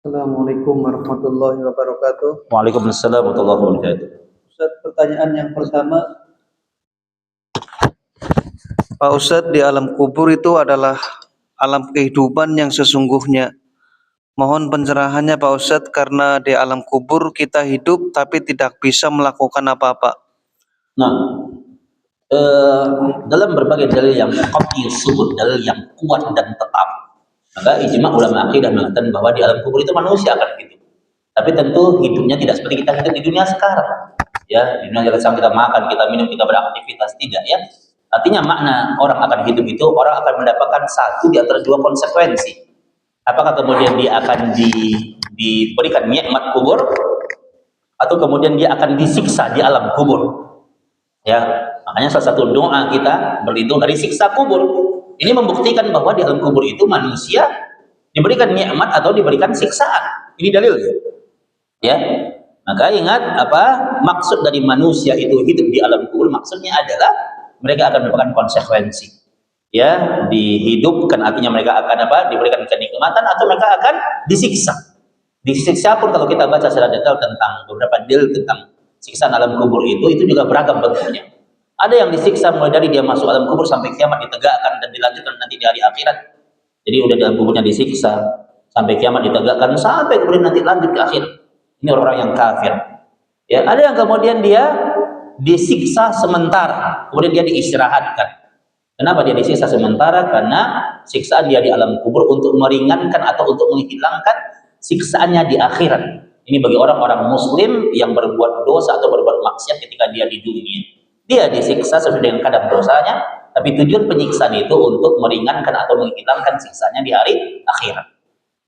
Assalamualaikum warahmatullahi wabarakatuh. Waalaikumsalam warahmatullahi wabarakatuh. Ustaz, pertanyaan yang pertama, Pak Ustadz, di alam kubur itu adalah alam kehidupan yang sesungguhnya. Mohon pencerahannya Pak Ustadz, karena di alam kubur kita hidup tapi tidak bisa melakukan apa-apa. Nah, dalam berbagai dalil yang qat'i subut, dalil yang kuat dan tetap, maka ijma ulama akidah mengatakan bahwa di alam kubur itu manusia akan hidup. Tapi tentu hidupnya tidak seperti kita hidup di dunia sekarang. Ya, di dunia sekarang kita makan, kita minum, kita beraktivitas, tidak ya. Artinya makna orang akan hidup itu orang akan mendapatkan satu di antara dua konsekuensi. Apakah kemudian dia akan diberikan nikmat kubur atau kemudian dia akan disiksa di alam kubur. Ya, makanya salah satu doa kita berlindung dari siksa kubur. Ini membuktikan bahwa di alam kubur itu manusia diberikan nikmat atau diberikan siksaan. Ini dalilnya. Ya. Maka ingat apa maksud dari manusia itu hidup di alam kubur, maksudnya adalah mereka akan mendapatkan konsekuensi. Ya, dihidupkan artinya mereka akan apa? Diberikan kenikmatan atau mereka akan disiksa. Disiksa pun kalau kita baca secara detail tentang beberapa dalil tentang siksaan alam kubur itu juga beragam bentuknya. Ada yang disiksa mulai dari dia masuk alam kubur sampai kiamat ditegakkan dan dilanjutkan nanti di hari akhirat. Jadi udah di alam kuburnya disiksa sampai kiamat ditegakkan sampai kemudian nanti lanjut ke akhir. Ini orang-orang yang kafir. Ya, ada yang kemudian dia disiksa sementara, kemudian dia diistirahatkan. Kenapa dia disiksa sementara? Karena siksaan dia di alam kubur untuk meringankan atau untuk menghilangkan siksaannya di akhirat. Ini bagi orang-orang muslim yang berbuat dosa atau berbuat maksiat ketika dia di dunia. Dia disiksa sesuai dengan kadar dosanya, tapi tujuan penyiksaan itu untuk meringankan atau menghilangkan siksanya di hari akhirat.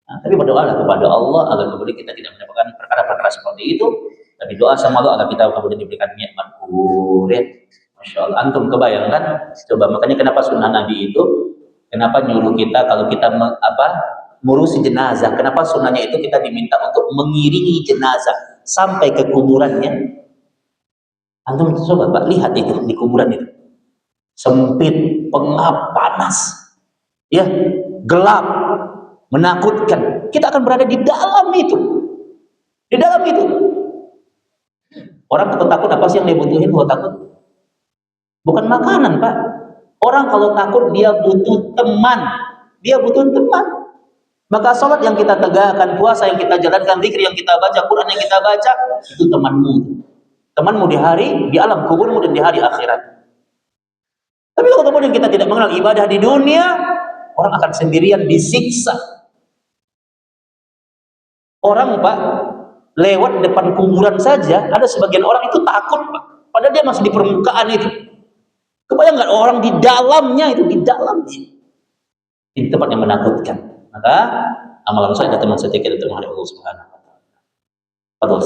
Nah, tapi berdoalah kepada Allah agar kemudian kita tidak mendapatkan perkara-perkara seperti itu. Tapi doa sama Allah agar kita kemudian diberikan nikmat kubur. Ya. Masya Allah. Antum kebayangkan? Coba makanya kenapa sunnah Nabi itu? Kenapa nyuruh kita kalau kita ngurusi jenazah? Kenapa sunnahnya itu kita diminta untuk mengiringi jenazah sampai ke kuburannya? Antum coba Pak lihat itu di kuburan itu. Sempit, pengap, panas. Ya, gelap, menakutkan. Kita akan berada di dalam itu. Di dalam itu. Orang takut apa sih yang dia butuhin kalau takut? Bukan makanan, Pak. Orang kalau takut dia butuh teman. Dia butuh teman. Maka sholat yang kita tegakkan, puasa yang kita jalankan, zikir yang kita baca, Quran yang kita baca, itu temanmu. Temanmu di alam kuburmu dan di hari akhirat. Tapi kalau kemudian kita tidak mengenal ibadah di dunia, orang akan sendirian disiksa. Orang Pak, lewat depan kuburan saja, ada sebagian orang itu takut Pak. Padahal dia masih di permukaan itu. Kebayang nggak orang di dalamnya itu, di dalamnya. Ini tempat yang menakutkan. Maka amalan saya teman saya kita untuk menghadap Allah Subhanahu wa taala.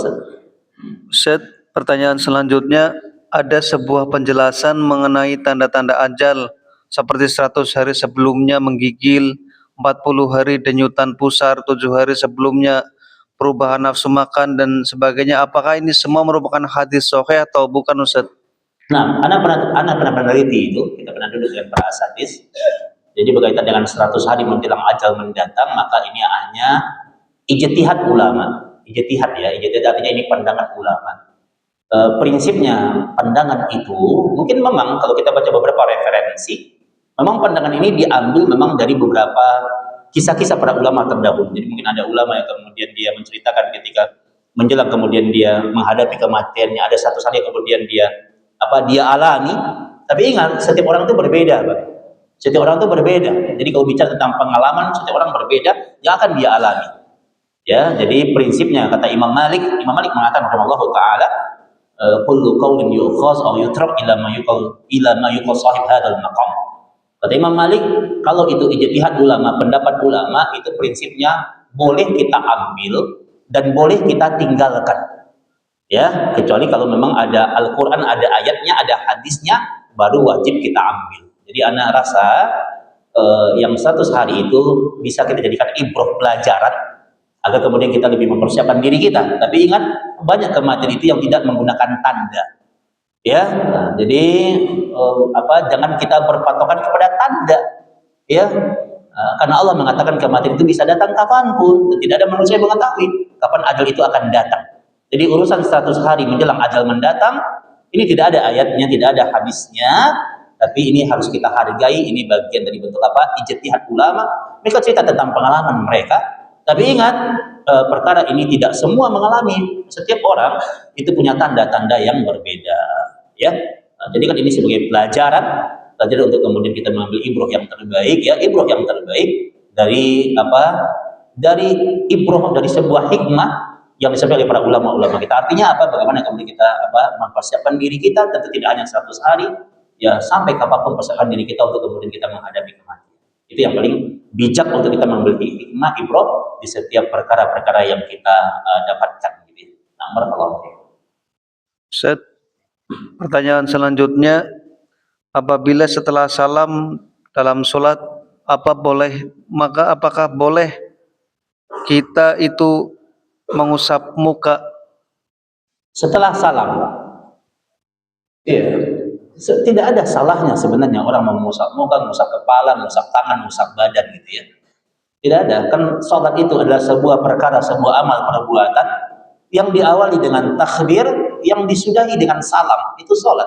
Ustaz, pertanyaan selanjutnya, ada sebuah penjelasan mengenai tanda-tanda ajal seperti 100 hari sebelumnya menggigil, 40 hari denyutan pusar, 7 hari sebelumnya perubahan nafsu makan dan sebagainya. Apakah ini semua merupakan hadis sahih atau bukan Ustaz? Nah, anak pernah meneliti itu, kita pernah duduk dengan para asatidz. Jadi berkaitan dengan 100 hari menjelang ajal mendatang, maka ini hanya ijtihad ulama. Ijtihad ya, ijtihad artinya ini pandangan ulama. Prinsipnya pandangan itu mungkin memang kalau kita baca beberapa referensi, memang pandangan ini diambil memang dari beberapa kisah-kisah para ulama terdahulu. Jadi mungkin ada ulama yang kemudian dia menceritakan ketika menjelang kemudian dia menghadapi kematiannya, ada satu hari kemudian dia alami. Tapi ingat, setiap orang itu berbeda, Pak. Setiap orang itu berbeda. Jadi kalau bicara tentang pengalaman, setiap orang berbeda yang akan dia alami. Ya, jadi prinsipnya kata Imam Malik mengatakan rahimahullahu taala, kullu qaulin yu'khaz aw yutrak ila ma yuqal sahib hadzal maqam. Kata Imam Malik, kalau itu ijtihad ulama, pendapat ulama, itu prinsipnya boleh kita ambil dan boleh kita tinggalkan. Ya, kecuali kalau memang ada Al-Quran, ada ayatnya, ada hadisnya, baru wajib kita ambil. Jadi anak rasa yang 100 hari itu bisa kita jadikan ibrah pelajaran agar kemudian kita lebih mempersiapkan diri kita. Tapi ingat, banyak kematian itu yang tidak menggunakan tanda. Ya, jadi jangan kita berpatokan kepada tanda. Ya, Karena Allah mengatakan kematian itu bisa datang kapanpun dan tidak ada manusia yang mengetahui kapan ajal itu akan datang. Jadi urusan 100 hari menjelang ajal mendatang ini tidak ada ayatnya, tidak ada hadisnya, tapi ini harus kita hargai. Ini bagian dari bentuk apa? Ijtihad ulama. Mereka cerita tentang pengalaman mereka. Tapi ingat, perkara ini tidak semua mengalami. Setiap orang itu punya tanda-tanda yang berbeda. Ya, jadi kan ini sebagai pelajaran untuk kemudian kita mengambil ibroh yang terbaik, ya, ibroh yang terbaik dari apa? Dari ibroh, dari sebuah hikmah yang disampaikan oleh para ulama-ulama kita. Artinya apa? Bagaimana kemudian kita mempersiapkan diri kita, tentu tidak hanya 100 hari, ya sampai kapanpun persiapkan diri kita untuk kemudian kita menghadapi kematian. Itu yang paling bijak untuk kita mengambil hikmah ibroh di setiap perkara-perkara yang kita dapatkan. Gitu. Nah, barakallahu fiikum. Ustaz, pertanyaan selanjutnya, apabila setelah salam dalam sholat, apakah boleh kita itu mengusap muka? Setelah salam, iya, tidak ada salahnya sebenarnya orang mengusap muka, mengusap kepala, mengusap tangan, mengusap badan gitu ya. Tidak ada, kan sholat itu adalah sebuah perkara, sebuah amal perbuatan yang diawali dengan takbir, yang disudahi dengan salam. Itu sholat.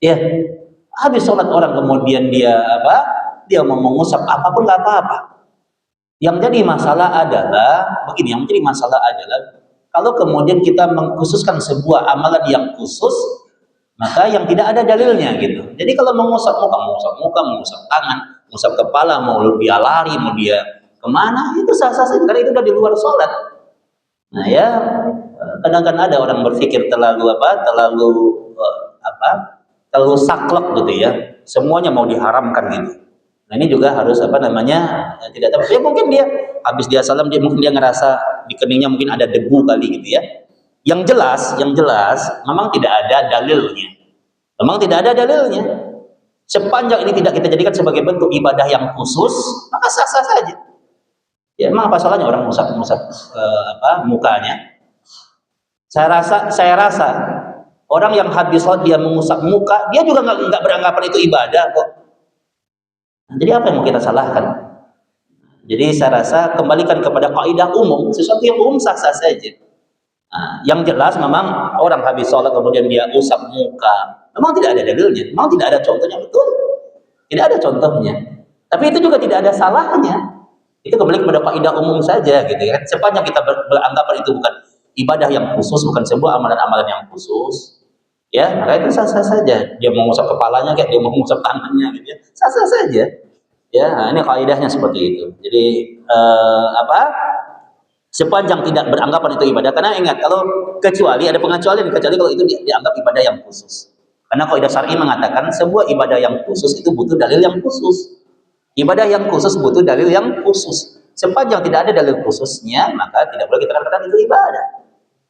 Ya, habis sholat orang kemudian dia Dia mau mengusap apapun nggak apa-apa. Yang jadi masalah adalah begini, yang menjadi masalah adalah kalau kemudian kita mengkhususkan sebuah amalan yang khusus, maka yang tidak ada dalilnya gitu. Jadi kalau mengusap muka, mengusap tangan, mengusap kepala, mau dia lari, mau dia kemana, itu sah-sah saja karena itu udah di luar sholat. Nah ya, kadang-kadang ada orang berpikir terlalu terlalu saklek gitu ya. Semuanya mau diharamkan gitu. Nah ini juga harus tidak tahu. Ya mungkin dia habis dia salam mungkin dia ngerasa di keningnya mungkin ada debu kali gitu ya. Yang jelas memang tidak ada dalilnya. Memang tidak ada dalilnya. Sepanjang ini tidak kita jadikan sebagai bentuk ibadah yang khusus, maka sah-sah saja. Ya emang apa salahnya orang mengusap mukanya? Saya rasa orang yang habis sholat dia mengusap muka, dia juga nggak beranggapan itu ibadah kok. Jadi apa yang mau kita salahkan? Jadi saya rasa kembalikan kepada kaidah umum, sesuatu yang umum sah-sah saja. Nah, yang jelas memang orang habis sholat kemudian dia usap muka, memang tidak ada dalilnya, memang tidak ada contohnya, betul. Tidak ada contohnya. Tapi itu juga tidak ada salahnya. Itu kembali kepada kaidah umum saja gitu ya. Sepanjang kita beranggapan itu bukan ibadah yang khusus, bukan sebuah amalan-amalan yang khusus, ya maka itu sah-sah saja. Dia mau ngusap kepalanya kayak dia mau ngusap tangannya gitu ya, sah-sah saja. Ya, nah ini kaidahnya seperti itu. Jadi sepanjang tidak beranggapan itu ibadah, karena ingat kalau kecuali ada pengecualian, kecuali kalau itu dianggap ibadah yang khusus. Karena kaidah syar'i mengatakan sebuah ibadah yang khusus itu butuh dalil yang khusus. Ibadah yang khusus butuh dalil yang khusus. Sepanjang tidak ada dalil khususnya, maka tidak boleh kita katakan itu ibadah.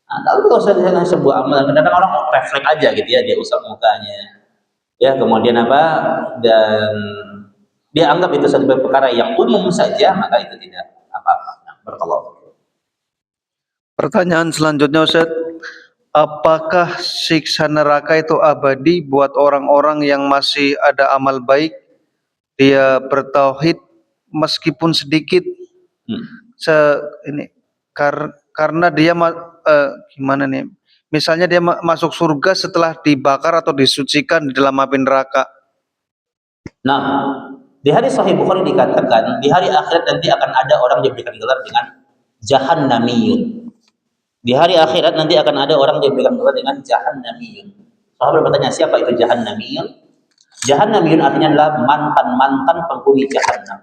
Nah, kalau sebuah amalan, kadang-kadang orang refleks aja gitu ya, dia usap mukanya, ya kemudian dan dia anggap itu sebagai perkara yang umum saja, maka itu tidak apa-apa. Nah, barakallahu. Pertanyaan selanjutnya, Ustaz, apakah siksa neraka itu abadi buat orang-orang yang masih ada amal baik, dia bertauhid meskipun sedikit, karena dia gimana nih? Misalnya dia masuk surga setelah dibakar atau disucikan di dalam api neraka. Nah, di hadis Sahih Bukhari dikatakan di hari akhirat nanti akan ada orang diberikan gelar dengan jahannamiyun. Di hari akhirat nanti akan ada orang diberikan gelar dengan jahannamiyun. Sahabat bertanya, siapa itu jahannamiyun? Jahannamiyun artinya adalah mantan-mantan penghuni jahannam.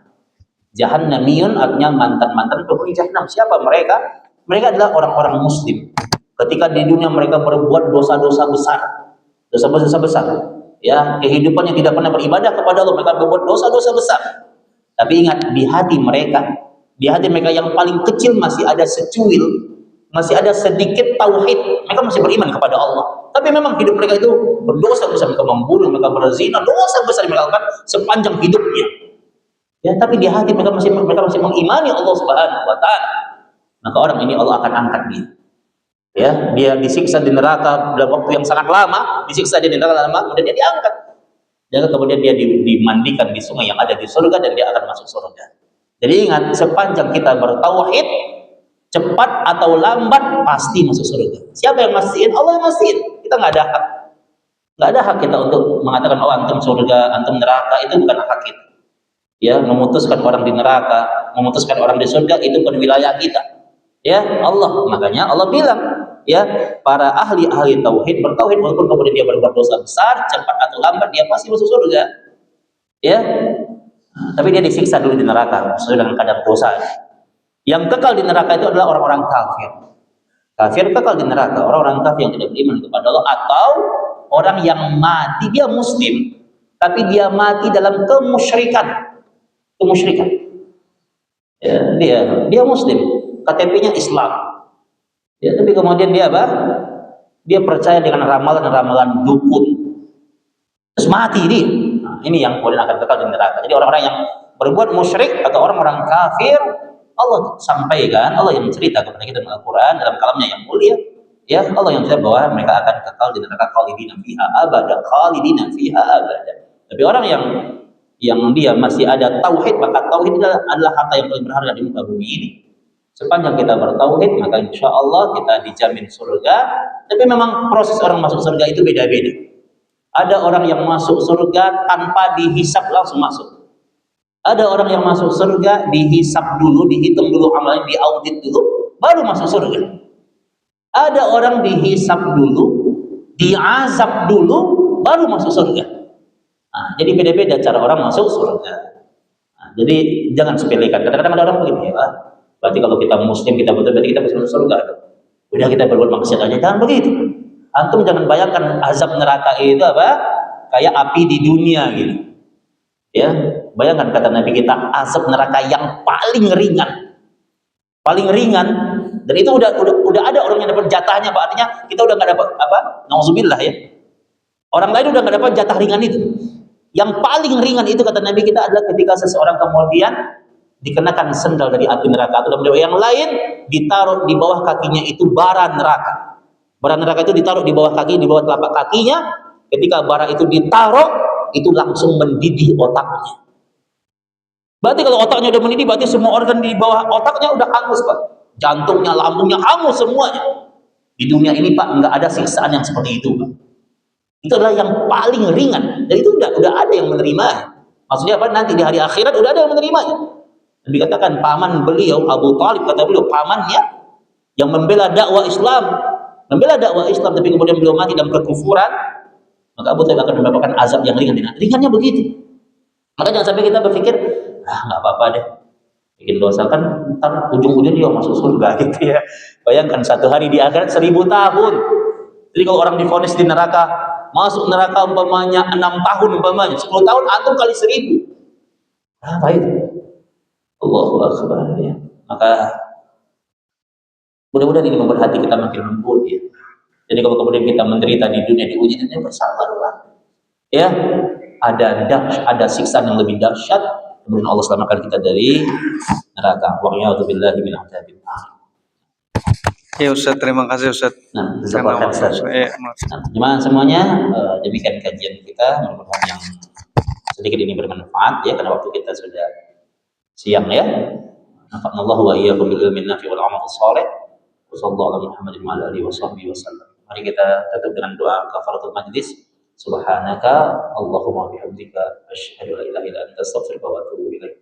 Jahannamiyun artinya mantan-mantan penghuni jahannam. Siapa mereka? Mereka adalah orang-orang muslim. Ketika di dunia mereka berbuat dosa-dosa besar. Dosa-dosa besar. Ya, kehidupan yang tidak pernah beribadah kepada Allah, mereka berbuat dosa-dosa besar. Tapi ingat, di hati mereka yang paling kecil masih ada secuil, masih ada sedikit tauhid, mereka masih beriman kepada Allah. Tapi memang hidup mereka itu berdosa besar, mereka membunuh, mereka berzina, dosa besar mereka lakukan sepanjang hidupnya. Ya, tapi di hati mereka masih mengimani Allah Subhanahu wa taala. Maka orang ini Allah akan angkat dia. Ya, dia disiksa di neraka dalam waktu yang sangat lama, disiksa di neraka lama, kemudian dia diangkat. Dan kemudian dia dimandikan di sungai yang ada di surga dan dia akan masuk surga. Jadi ingat, sepanjang kita bertauhid, cepat atau lambat pasti masuk surga. Siapa yang mastiin? Allah yang mastiin. Kita nggak ada hak. Nggak ada hak kita untuk mengatakan, oh antum surga, antum neraka. Itu bukan hak kita. Ya, memutuskan orang di neraka, memutuskan orang di surga, itu bukan wilayah kita. Ya, Allah. Makanya Allah bilang, ya, para ahli-ahli tauhid bertauhid walaupun kemudian dia berbuat dosa besar, cepat atau lambat dia pasti masuk surga. Ya, tapi dia disiksa dulu di neraka sesuai dengan kadar dosa. Yang kekal di neraka itu adalah orang-orang kafir. Kafir kekal di neraka, orang-orang kafir yang tidak beriman kepada Allah, atau orang yang mati dia muslim tapi dia mati dalam kemusyrikan. Kemusyrikan. Ya, dia muslim, KTP-nya Islam. Ya, tapi kemudian dia apa? Dia percaya dengan ramalan-ramalan dukun. Terus mati dia. Nah, ini yang kemudian akan kekal di neraka. Jadi orang-orang yang berbuat musyrik atau orang-orang kafir, Allah sampaikan, Allah yang cerita kepada kita dalam Al-Quran, dalam kalamnya yang mulia, ya, Allah yang cerita bahwa mereka akan kekal di neraka khalidina fiha abada, khalidina fiha abada. Tapi orang yang dia masih ada tauhid, maka tauhid adalah harta yang paling berharga di muka bumi ini. Sepanjang kita bertauhid, maka insya Allah kita dijamin surga. Tapi memang proses orang masuk surga itu beda-beda. Ada orang yang masuk surga tanpa dihisap langsung masuk. Ada orang yang masuk surga dihisap dulu, dihitung dulu amalnya, diaudit dulu, baru masuk surga. Ada orang dihisap dulu, diazab dulu, baru masuk surga. Nah, jadi beda-beda cara orang masuk surga. Nah, jadi jangan sepelekan. Kadang-kadang ada orang begini, ya, berarti kalau kita muslim, kita betul, berarti kita bisa masuk surga. Udah kita berbuat maksiat aja, jangan begitu. Antum jangan bayangkan azab neraka itu apa? Kayak api di dunia gitu. Ya, bayangkan kata Nabi kita, azab neraka yang paling ringan. Paling ringan, dan itu udah ada orang yang dapat jatahnya, Pak. Artinya kita udah nggak dapat apa? Nauzubillah ya. Orang lain udah nggak dapat jatah ringan itu. Yang paling ringan itu kata Nabi kita adalah ketika seseorang kemudian dikenakan sendal dari api neraka, atau dalam yang lain ditaruh di bawah kakinya itu bara neraka. Bara neraka itu ditaruh di bawah kaki, di bawah telapak kakinya. Ketika bara itu ditaruh, itu langsung mendidih otaknya. Berarti kalau otaknya udah mendidih, berarti semua organ di bawah otaknya udah hangus, Pak. Jantungnya, lambungnya hangus semuanya. Di dunia ini, Pak, nggak ada siksaan yang seperti itu, Pak. Itu adalah yang paling ringan. Dan itu udah ada yang menerimanya. Maksudnya apa? Nanti di hari akhirat udah ada yang menerimanya. Dan dikatakan paman beliau, Abu Thalib, kata beliau, pamannya yang membela dakwah Islam, tapi kemudian beliau mati dalam kekufuran, maka Abu Thalib akan mendapatkan azab yang ringan. Ringannya begitu. Maka jangan sampai kita berpikir, nggak apa-apa deh, bikin dosa kan ntar ujung-ujungnya dia masuk surga gitu ya. Bayangkan satu hari di akhirat 1000 tahun. Jadi kalau orang divonis di neraka, masuk neraka umpamanya 6 tahun, umpamanya 10 tahun, antum kali 1000. Apa itu? Allahu Akbar ya. Maka mudah-mudahan ini membuat hati kita makin lembut ya. Jadi kalau kemudian kita menderita di dunia, diuji, dan bersabarlah. Ya, ada siksaan yang lebih dahsyat, kemudian Allah selamatkan kita dari neraka. Wa'iyadzubillahi min adzabil nar. Ya Ustaz, terima kasih Ustaz. Nah, gimana semuanya, demikian kajian kita, mudah-mudahan yang sedikit ini bermanfaat ya, karena waktu kita sudah siang ya. Nafa'anallahu wa iyyakum bil ilmi nafi wal amal shalih. Wassallallahu ala Muhammadin wa ala alihi washabbihi wasallam. Mari kita tutup dengan doa kafaratul majlis. Subhanaka Allahumma bihamdika asyhadu an la ilaha illa anta astaghfiruka wa atubu ilaik.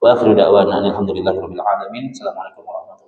Wa akhiru da'wana alhamdulillahi rabbil alamin. Assalamualaikum warahmatullahi wabarakatuh.